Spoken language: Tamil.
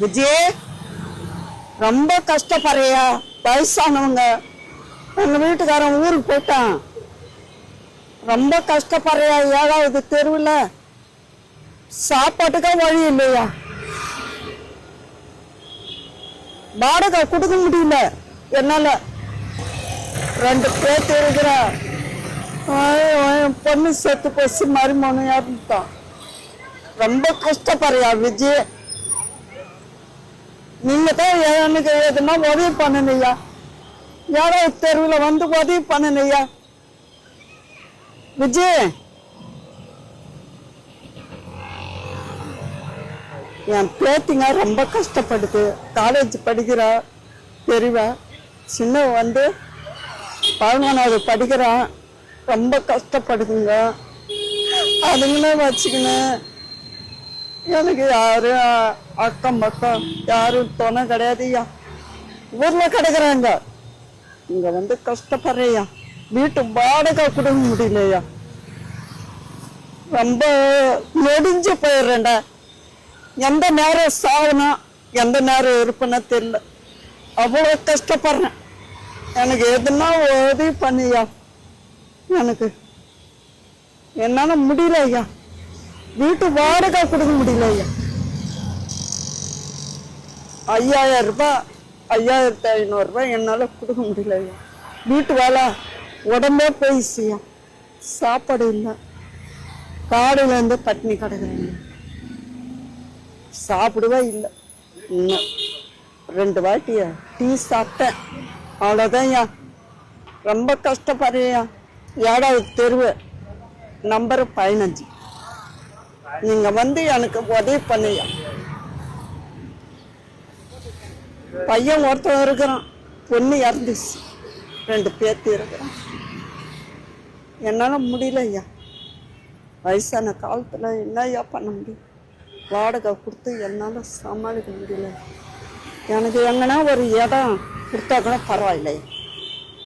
விஜய் ரொம்ப கஷ்டப்படுறியா? வயசானவங்க எங்க வீட்டுக்காரன் ஊருக்கு போயிட்டான். ரொம்ப கஷ்டப்படுறியா? ஏழாவது தெருவில் சாப்பாட்டுக்கா வழி இல்லையா? வாடகை கொடுக்க முடியல என்னால. 2 பேர் இருக்கிற பொண்ணு செத்து போச்சு, மருமகனும் இறந்துட்டான். ரொம்ப கஷ்டப்படுறியா விஜய்? நீங்க தான் எனக்கு எதுனா உதவி பண்ணனையா? ஏழாவது தெருவில் வந்து உதவி பண்ணனையா விஜய்? என் பேத்திங்க ரொம்ப கஷ்டப்படுது. காலேஜ் படிக்கிறா, பெரியவா. சின்னவ வந்து 11வது படிக்கிறான். ரொம்ப கஷ்டப்படுதுங்க. அதுங்களும் வச்சுக்கணும். எனக்கு யாரும் அக்கம் பக்கம் யாரும் துணை கிடையாதுயா. ஊர்ல கிடக்குறாங்க, இங்க வந்து கஷ்டப்படுறையா. வீட்டு வாடகை கொடுக்க முடியலையா. ரொம்ப நெடிஞ்சு போயிடுறேன்டா. எந்த நேரம் சாகணும், எந்த நேரம் இருப்பேன்னு தெரியல. அவ்வளோ கஷ்டப்படுறேன். எனக்கு எதுனா உதவி பண்ணியா. எனக்கு என்னால முடியல ஐயா. வீட்டு வாடகை கொடுக்க முடியல ஐயா. 5000 ரூபாய், 5500 ரூபாய் என்னால கொடுக்க முடியல ஐயா. வீட்டு வேலை உடம்பே போயிடுச்சுயா. சாப்பாடு இல்லை. காலையில இருந்து பட்டினி கிடக்குறேங்க. சாப்பிடவே இல்லை. இன்னும் 2 வாட்டிய டீ சாப்பிட்டேன், அவ்வளோதான் ஐயா. ரொம்ப கஷ்டப்படுறியா. 7வது தெருவு, நம்பர் 15. நீங்க வந்து எனக்கு உதவி பண்ணியா. பையன் ஒருத்தன் இருக்கிறான், பொண்ணு இறந்துச்சு. 2 பேர்த்து இருக்கிறான். என்னால முடியல ஐயா. வயசான காலத்துல என்ன ஐயா பண்ண முடியும்? வாடகை கொடுத்து என்னால சமாளிக்க முடியல. எனக்கு எங்கன்னா ஒரு இடம் கொடுத்தா கூட பரவாயில்லை.